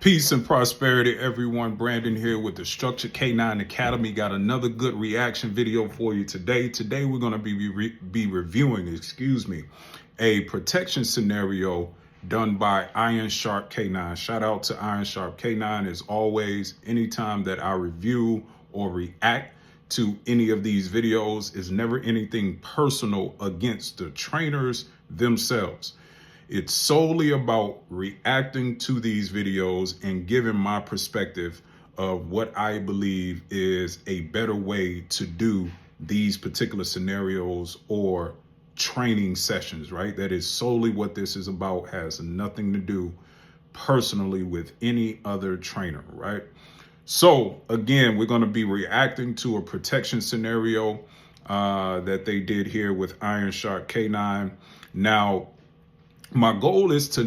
Peace and prosperity, everyone. Brandon here with the Structured K9 Academy. Got another good reaction video for you today. Today we're going to be reviewing, a protection scenario done by Iron Sharp K9. Shout out to Iron Sharp K9. As always, anytime that I review or react to any of these videos, is never anything personal against the trainers themselves. It's solely about reacting to these videos and giving my perspective of what I believe is a better way to do these particular scenarios or training sessions, right? That is solely what this is about, has nothing to do personally with any other trainer, right? So again, we're going to be reacting to a protection scenario that they did here with Iron Sharp K9. Now, my goal is to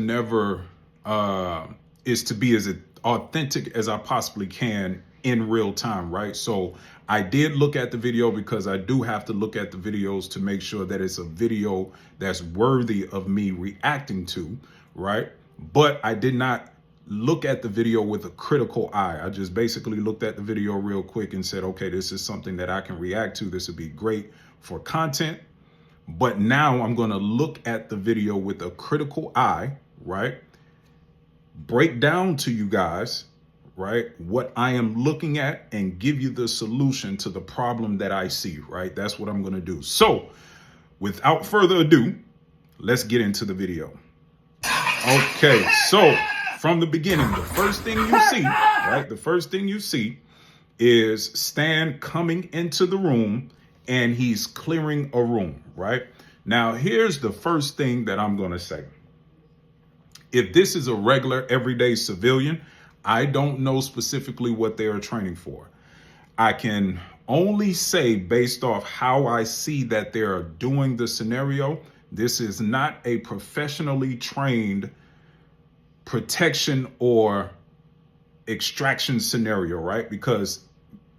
be as authentic as I possibly can in real time, right? So I did look at the video because I do have to look at the videos to make sure that it's a video that's worthy of me reacting to, right? But I did not look at the video with a critical eye. I just basically looked at the video real quick and said, okay, this is something that I can react to. This would be great for content. But now I'm going to look at the video with a critical eye, right? Break down to you guys, right, what I am looking at and give you the solution to the problem that I see, right? That's what I'm going to do. So without further ado, let's get into the video. Okay, so from the beginning, the first thing you see, right? The first thing you see is Stan coming into the room and he's clearing a room, right? Now, here's the first thing that I'm going to say. If this is a regular, everyday civilian, I don't know specifically what they are training for. I can only say based off how I see that they're doing the scenario, this is not a professionally trained protection or extraction scenario, right?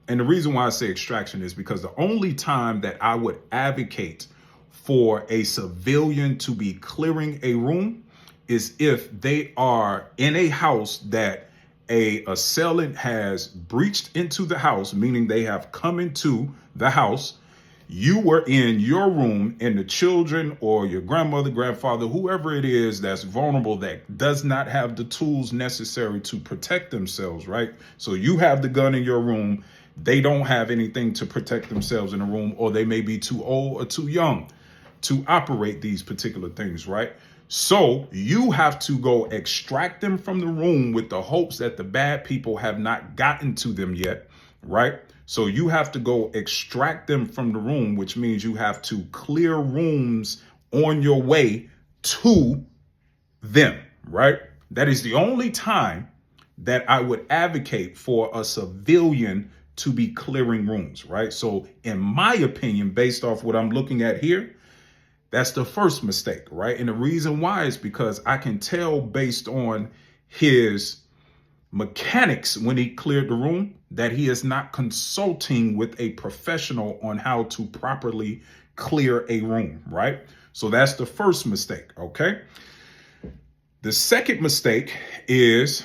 And the reason why I say extraction is because the only time that I would advocate for a civilian to be clearing a room is if they are in a house that a assailant has breached into the house, meaning they have come into the house. You were in your room and the children or your grandmother, grandfather, whoever it is that's vulnerable, that does not have the tools necessary to protect themselves, right? So you have the gun in your room. They don't have anything to protect themselves in the room, or they may be too old or too young to operate these particular things, right? So you have to go extract them from the room with the hopes that the bad people have not gotten to them yet, right? So you have to go extract them from the room, which means you have to clear rooms on your way to them, right? That is the only time that I would advocate for a civilian to be clearing rooms, right? So in my opinion, based off what I'm looking at here, that's the first mistake, right? And the reason why is because I can tell based on his mechanics when he cleared the room that he is not consulting with a professional on how to properly clear a room, right? So that's the first mistake, okay? The second mistake is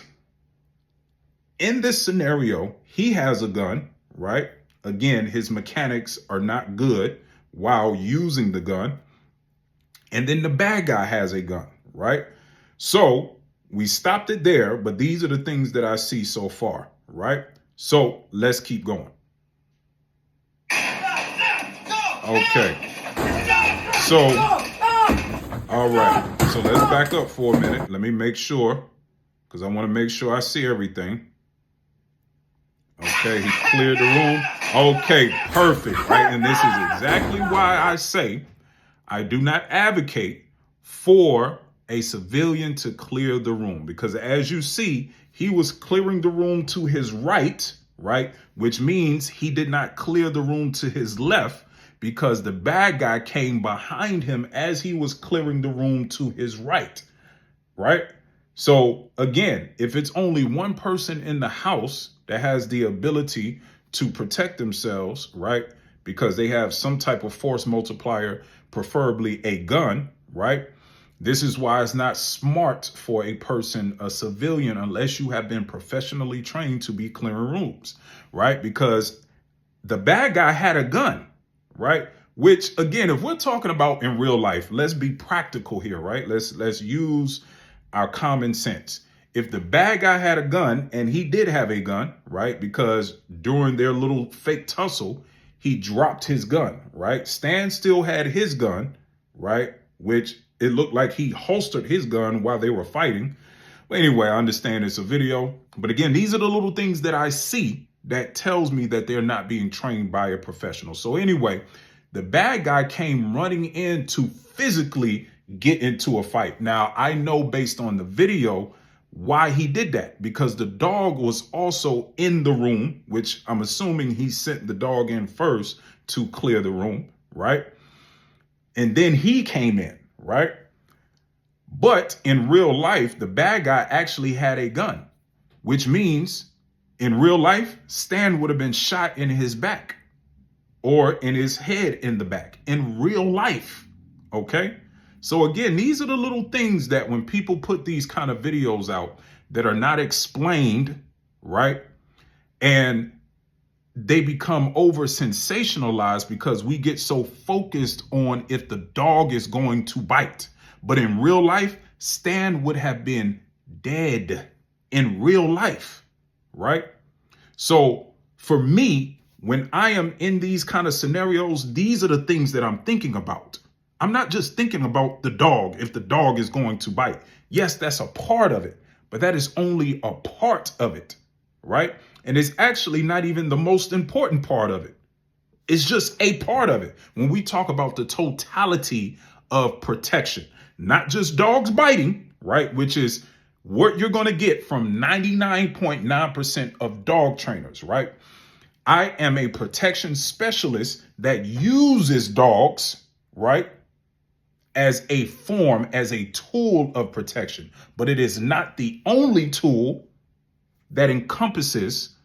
in this scenario, he has a gun, right? Again, his mechanics are not good while using the gun. And then the bad guy has a gun, right? So we stopped it there, but these are the things that I see so far, right? So let's keep going. Okay. So, all right. So let's back up for a minute. Let me make sure, because I want to make sure I see everything. Okay, he cleared the room. Okay, perfect, right? And this is exactly why I say I do not advocate for a civilian to clear the room, because as you see, he was clearing the room to his right, which means he did not clear the room to his left, because the bad guy came behind him as he was clearing the room to his right. So again, if it's only one person in the house that has the ability to protect themselves, right, because they have some type of force multiplier, preferably a gun, right, This is why it's not smart for a person, a civilian, unless you have been professionally trained to be clearing rooms, right? Because the bad guy had a gun, right? Which, again, if we're talking about in real life, let's be practical here, right? Let's use our common sense. If the bad guy had a gun, and he did have a gun, right? Because during their little fake tussle, he dropped his gun, right? Stan still had his gun, right? Which it looked like he holstered his gun while they were fighting. But anyway, I understand it's a video. But again, these are the little things that I see that tells me that they're not being trained by a professional. So anyway, the bad guy came running in to physically get into a fight. Now, I know based on the video why he did that, because the dog was also in the room, which I'm assuming he sent the dog in first to clear the room, right? And then he came in, right? But in real life, the bad guy actually had a gun, which means in real life, Stan would have been shot in his back or in his head in the back in real life. Okay. So again, these are the little things that when people put these kind of videos out that are not explained, right? And they become over sensationalized because we get so focused on if the dog is going to bite. But in real life, Stan would have been dead in real life, right? So for me, when I am in these kind of scenarios, these are the things that I'm thinking about. I'm not just thinking about the dog, if the dog is going to bite. Yes, that's a part of it, but that is only a part of it, right? And it's actually not even the most important part of it. It's just a part of it. When we talk about the totality of protection, not just dogs biting, right? Which is what you're going to get from 99.9% of dog trainers, right? I am a protection specialist that uses dogs, right? As a form, as a tool of protection, but it is not the only tool that encompasses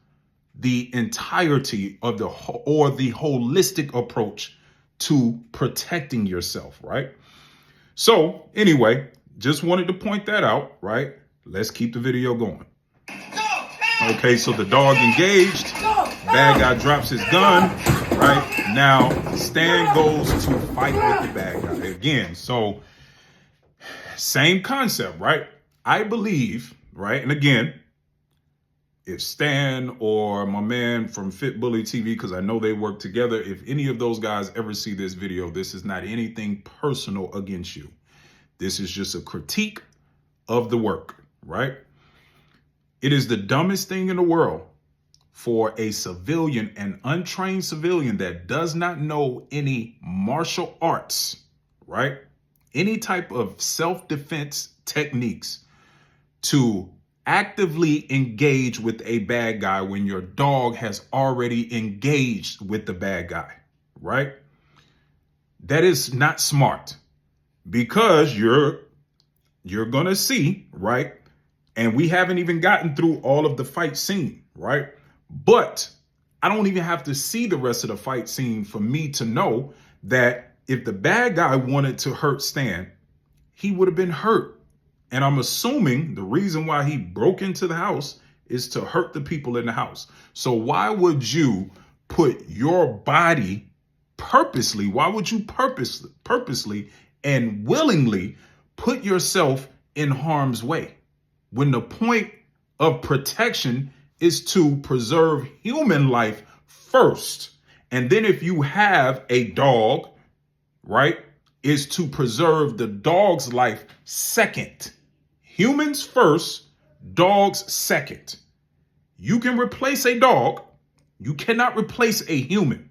the entirety of the holistic approach to protecting yourself, right? So anyway, just wanted to point that out, right? Let's keep the video going. Okay, so the dog engaged, bad guy drops his gun, right? Now Stan goes to fight with the bad guy again. So same concept, right? I believe, right? And again, if Stan or my man from Fit Bully TV, because I know they work together, if any of those guys ever see this video, this is not anything personal against you. This is just a critique of the work, right? It is the dumbest thing in the world for a civilian, an untrained civilian that does not know any martial arts, right? Any type of self-defense techniques to actively engage with a bad guy when your dog has already engaged with the bad guy, right? That is not smart, because you're going to see, right? And we haven't even gotten through all of the fight scene, right? But I don't even have to see the rest of the fight scene for me to know that if the bad guy wanted to hurt Stan, he would have been hurt. And I'm assuming the reason why he broke into the house is to hurt the people in the house. So why would you put your body purposely, why would you purposely and willingly put yourself in harm's way when the point of protection is to preserve human life first? And then if you have a dog, right, is to preserve the dog's life second. Humans first, dogs second. You can replace a dog. You cannot replace a human,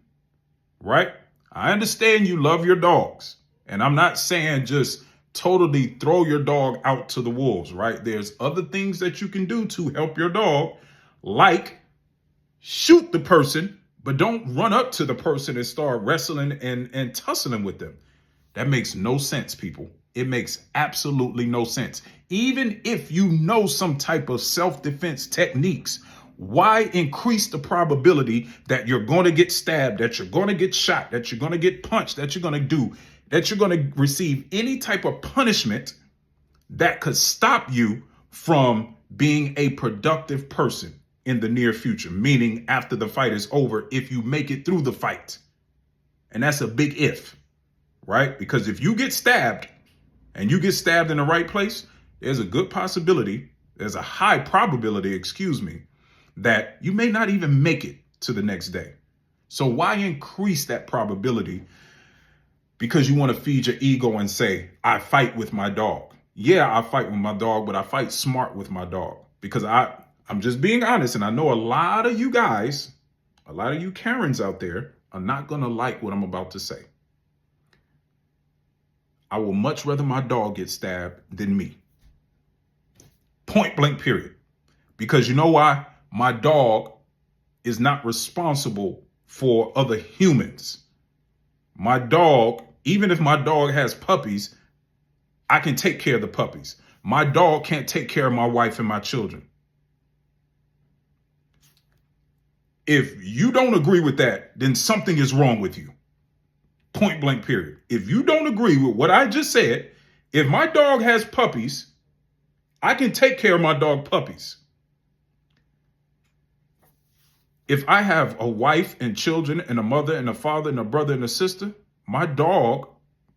right? I understand you love your dogs. And I'm not saying just totally throw your dog out to the wolves, right? There's other things that you can do to help your dog, like shoot the person, but don't run up to the person and start wrestling and tussling with them. That makes no sense, people. It makes absolutely no sense. Even if you know some type of self-defense techniques, why increase the probability that you're going to get stabbed, that you're going to get shot, that you're going to get punched, that you're going to do? that you're going to receive any type of punishment that could stop you from being a productive person in the near future, meaning after the fight is over, if you make it through the fight. And that's a big if, right? Because if you get stabbed and you get stabbed in the right place, there's a good possibility, there's a high probability, that you may not even make it to the next day. So why increase that probability because you want to feed your ego and say, I fight with my dog? Yeah, I fight with my dog, but I fight smart with my dog, because I'm just being honest. And I know a lot of you guys, a lot of you Karens out there are not going to like what I'm about to say. I will much rather my dog get stabbed than me. Point blank, period. Because you know why? My dog is not responsible for other humans. My dog, even if my dog has puppies, I can take care of the puppies. My dog can't take care of my wife and my children. If you don't agree with that, then something is wrong with you. Point blank, period. If you don't agree with what I just said, if my dog has puppies, I can take care of my dog puppies. If I have a wife and children and a mother and a father and a brother and a sister, my dog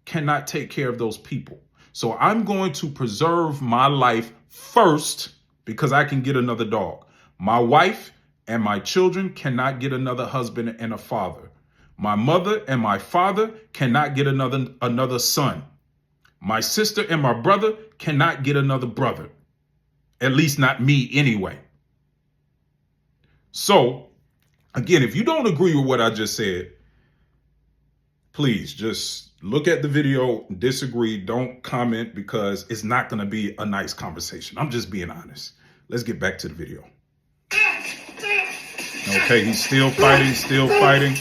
cannot take care of those people. So I'm going to preserve my life first because I can get another dog. My wife and my children cannot get another husband and a father. My mother and my father cannot get another son. My sister and my brother cannot get another brother. At least not me anyway. So, again, if you don't agree with what I just said, please just look at the video, disagree, don't comment, because it's not going to be a nice conversation. I'm just being honest. Let's get back to the video. Okay, he's still fighting.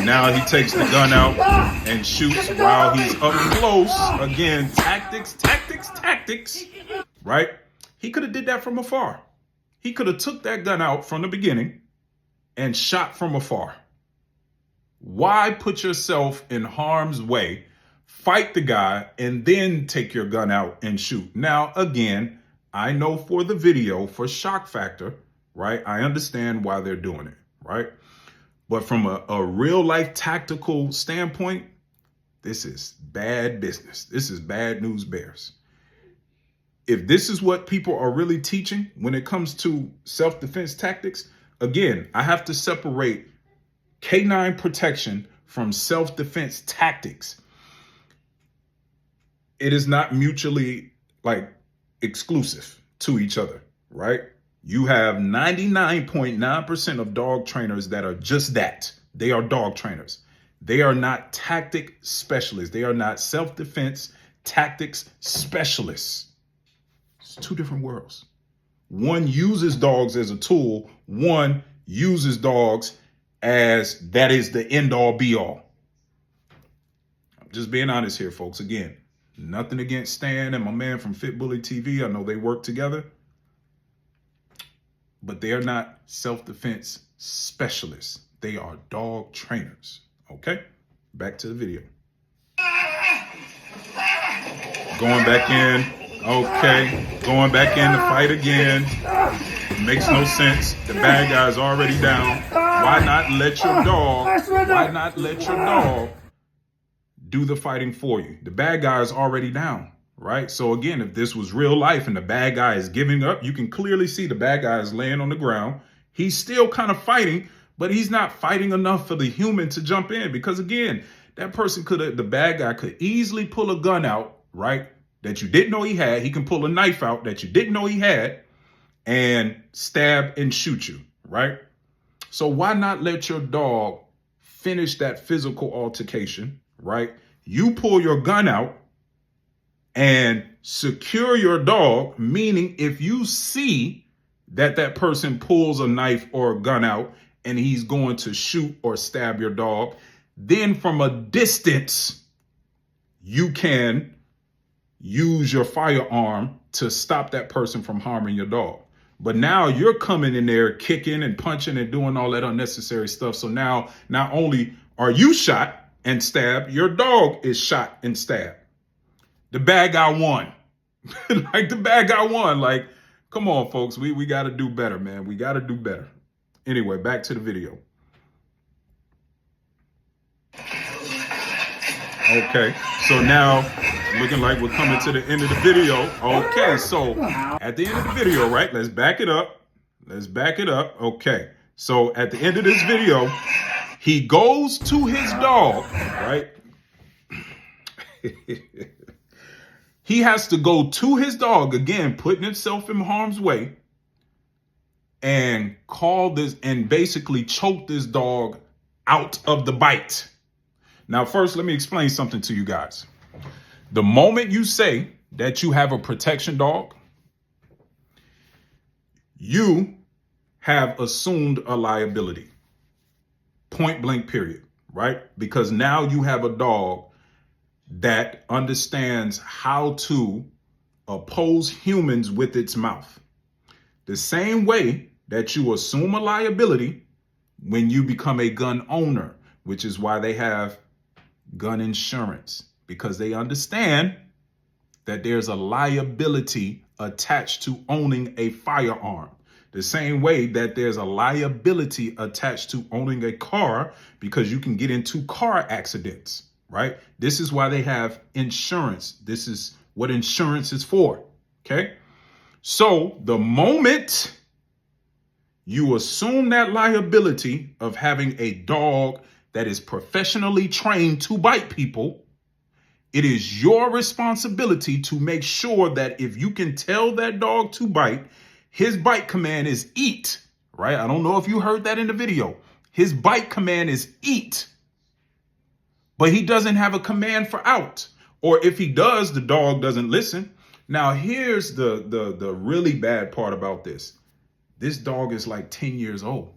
Now he takes the gun out and shoots while he's up close. Again, tactics, right? He could have did that from afar. He could have took that gun out from the beginning and shot from afar. Why put yourself in harm's way, fight the guy, and then take your gun out and shoot? Now, again, I know for the video, for shock factor, right? I understand why they're doing it, right? But from a real life tactical standpoint, this is bad business. This is bad news bears. If this is what people are really teaching when it comes to self-defense tactics, again, I have to separate canine protection from self-defense tactics. It is not mutually exclusive to each other, right? You have 99.9% of dog trainers that are just that. They are dog trainers. They are not tactic specialists. They are not self-defense tactics specialists. It's two different worlds. One uses dogs as a tool. One uses dogs as that is the end all be all. I'm just being honest here, folks. Again, nothing against Stan and my man from Fit Bully TV. I know they work together. But they are not self-defense specialists. They are dog trainers. Okay? Back to the video. Going back in. Okay. Going back in to fight again. Makes no sense. The bad guy's already down. Why not let your dog do the fighting for you? The bad guy is already down. Right? So again, if this was real life and the bad guy is giving up, you can clearly see the bad guy is laying on the ground. He's still kind of fighting, but he's not fighting enough for the human to jump in, because again, the bad guy could easily pull a gun out, right? That you didn't know he had. He can pull a knife out that you didn't know he had and stab and shoot you, right? So why not let your dog finish that physical altercation, right? You pull your gun out and secure your dog, meaning if you see that person pulls a knife or a gun out and he's going to shoot or stab your dog, then from a distance, you can use your firearm to stop that person from harming your dog. But now you're coming in there kicking and punching and doing all that unnecessary stuff. So now not only are you shot, and stabbed. Your dog is shot and stabbed. The bad guy won. Like the bad guy won. Like, come on, folks. We got to do better, man. We got to do better. Anyway, back to the video. Okay, so now looking like we're coming to the end of the video. Okay, so at the end of the video, right? Let's back it up. Let's back it up. Okay, so at the end of this video, he goes to his dog, right? He has to go to his dog, again, putting himself in harm's way, and call this and basically choke this dog out of the bite. Now, first, let me explain something to you guys. The moment you say that you have a protection dog, you have assumed a liability. Point blank, period, right? Because now you have a dog that understands how to oppose humans with its mouth. The same way that you assume a liability when you become a gun owner, which is why they have gun insurance, because they understand that there's a liability attached to owning a firearm. The same way that there's a liability attached to owning a car, because you can get into car accidents, right? This is why they have insurance. This is what insurance is for, okay? So the moment you assume that liability of having a dog that is professionally trained to bite people, it is your responsibility to make sure that if you can tell that dog to bite, his bite command is eat, right? I don't know if you heard that in the video. His bite command is eat, but he doesn't have a command for out. Or if he does, the dog doesn't listen. Now, here's the really bad part about this. This dog is like 10 years old.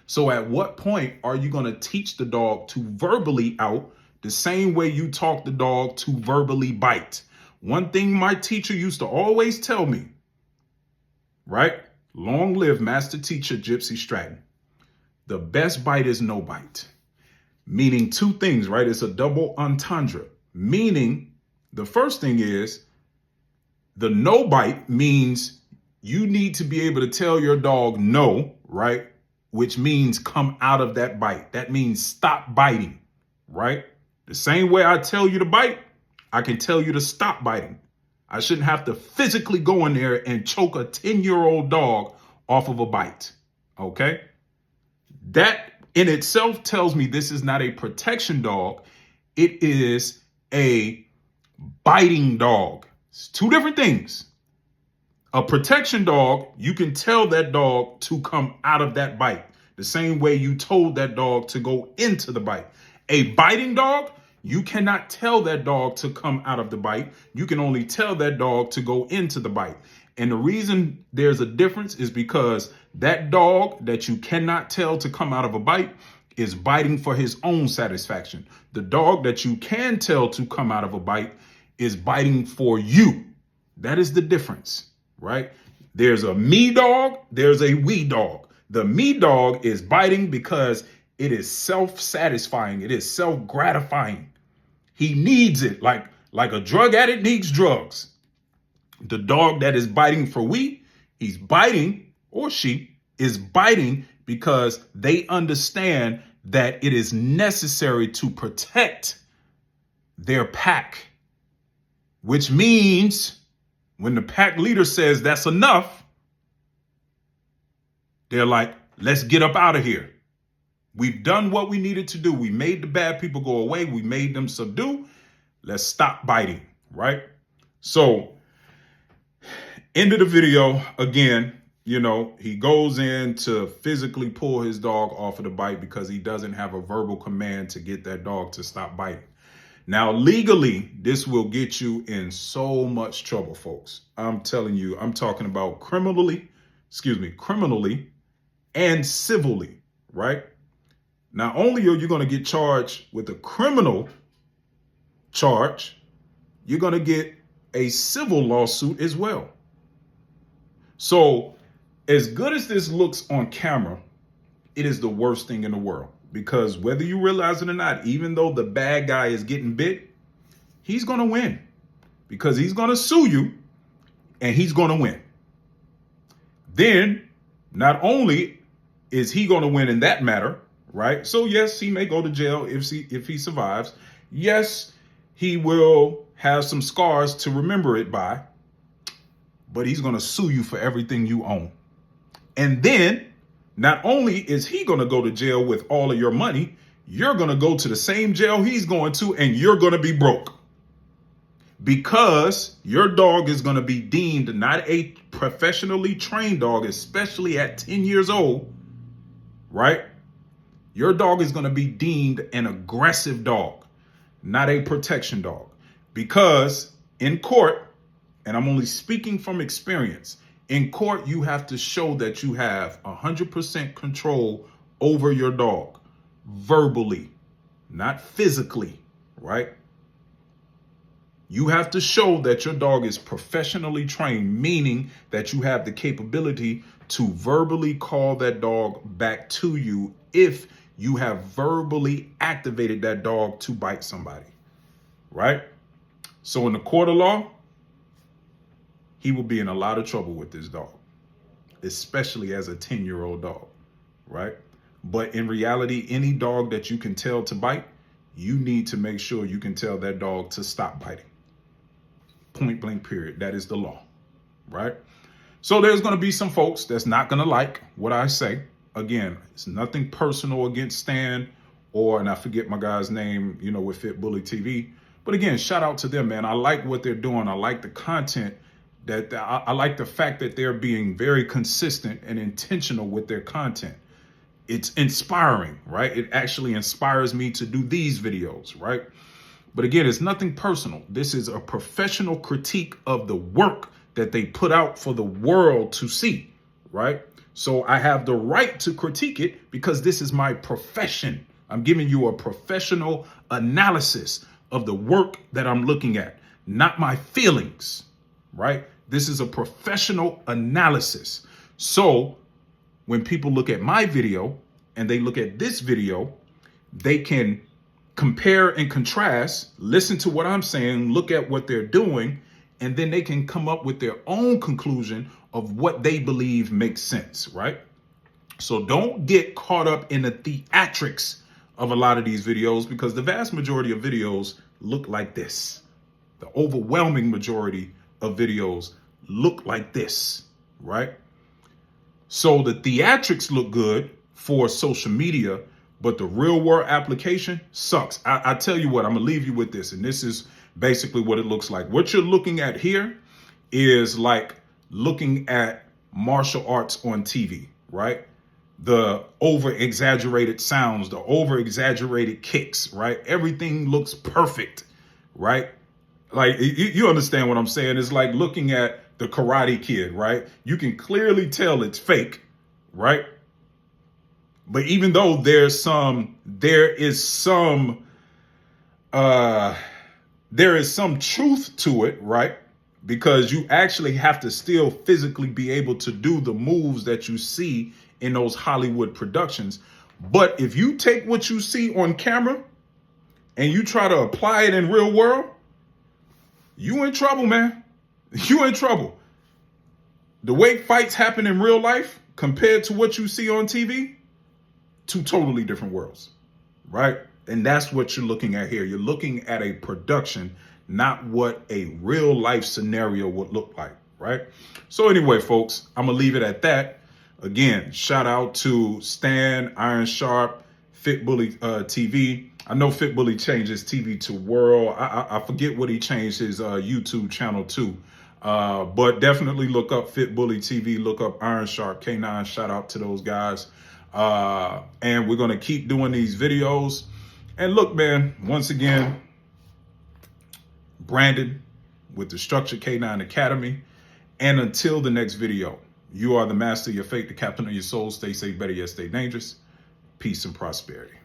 So at what point are you going to teach the dog to verbally out the same way you taught the dog to verbally bite? One thing my teacher used to always tell me, right? Long live Master Teacher Gypsy Stratton. The best bite is no bite. Meaning two things, right? It's a double entendre. Meaning the first thing is the no bite means you need to be able to tell your dog no, right? Which means come out of that bite. That means stop biting, right? The same way I tell you to bite, I can tell you to stop biting. I shouldn't have to physically go in there and choke a 10-year-old dog off of a bite, okay? That in itself tells me this is not a protection dog. It is a biting dog. It's two different things. A protection dog, you can tell that dog to come out of that bite the same way you told that dog to go into the bite. A biting dog, you cannot tell that dog to come out of the bite. You can only tell that dog to go into the bite. And the reason there's a difference is because that dog that you cannot tell to come out of a bite is biting for his own satisfaction. The dog that you can tell to come out of a bite is biting for you. That is the difference. Right? There's a me dog, there's a we dog. The me dog is biting because it is self-satisfying. It is self-gratifying. He needs it like a drug addict needs drugs. The dog that is biting for we, he's biting, or she is biting because they understand that it is necessary to protect their pack, which means when the pack leader says that's enough, they're like, let's get up out of here. We've done what we needed to do. We made the bad people go away. We made them subdue. Let's stop biting, right? So, end of the video, again, you know, he goes in to physically pull his dog off of the bite because he doesn't have a verbal command to get that dog to stop biting. Now, legally, this will get you in so much trouble, folks. I'm telling you, I'm talking about criminally and civilly, right? Not only are you going to get charged with a criminal charge, you're going to get a civil lawsuit as well. So, as good as this looks on camera, it is the worst thing in the world. because whether you realize it or not, even though the bad guy is getting bit, he's going to win because he's going to sue you and he's going to win. Then not only is he going to win in that matter, right? So yes, he may go to jail if he survives. Yes, he will have some scars to remember it by, but he's going to sue you for everything you own. And then not only is he going to go to jail with all of your money, you're going to go to the same jail he's going to, and you're going to be broke. Because your dog is going to be deemed not a professionally trained dog, especially at 10 years old, right? Your dog is going to be deemed an aggressive dog, not a protection dog. Because in court, and I'm only speaking from experience, in court, you have to show that you have 100% control over your dog, verbally, not physically, right? You have to show that your dog is professionally trained, meaning that you have the capability to verbally call that dog back to you if you have verbally activated that dog to bite somebody, right? So in the court of law, he will be in a lot of trouble with this dog, especially as a 10-year-old dog, right? But in reality, any dog that you can tell to bite, you need to make sure you can tell that dog to stop biting. Point blank, period. That is the law, right? So there's going to be some folks that's not going to like what I say. Again, it's nothing personal against Stan and I forget my guy's name, with Fit Bully TV. But again, shout out to them, man. I like what they're doing. I like the content that I like the fact that they're being very consistent and intentional with their content. It's inspiring, right? It actually inspires me to do these videos, right? But again, it's nothing personal. This is a professional critique of the work that they put out for the world to see, right? So I have the right to critique it because this is my profession. I'm giving you a professional analysis of the work that I'm looking at, not my feelings, right? This is a professional analysis. So when people look at my video and they look at this video, they can compare and contrast, listen to what I'm saying, look at what they're doing, and then they can come up with their own conclusion of what they believe makes sense, right? So don't get caught up in the theatrics of a lot of these videos because the vast majority of videos look like this. The overwhelming majority of videos look like this, right? So the theatrics look good for social media, but the real world application sucks. I tell you what, I'm going to leave you with this. And this is basically what it looks like. What you're looking at here is like looking at martial arts on TV, right? The over exaggerated sounds, the over exaggerated kicks, right? Everything looks perfect, right? Like you understand what I'm saying? It's like looking at the Karate Kid, right? You can clearly tell it's fake, right? But even though there is some truth to it, right? Because you actually have to still physically be able to do the moves that you see in those Hollywood productions. But if you take what you see on camera and you try to apply it in real world, you in trouble, man. You in trouble. The way fights happen in real life compared to what you see on TV, two totally different worlds, right? And that's what you're looking at here. You're looking at a production, not what a real life scenario would look like, right? So anyway, folks, I'm going to leave it at that. Again, shout out to Stan, Iron Sharp, Fit Bully TV. I know Fit Bully changed his TV to World. I forget what he changed his YouTube channel to. But definitely look up Fit Bully TV, look up Iron Sharp K9. Shout out to those guys. And we're going to keep doing these videos. And look, man, once again, Brandon with the Structured K9 Academy. And until the next video, you are the master of your fate, the captain of your soul. Stay safe, better yet, stay dangerous. Peace and prosperity.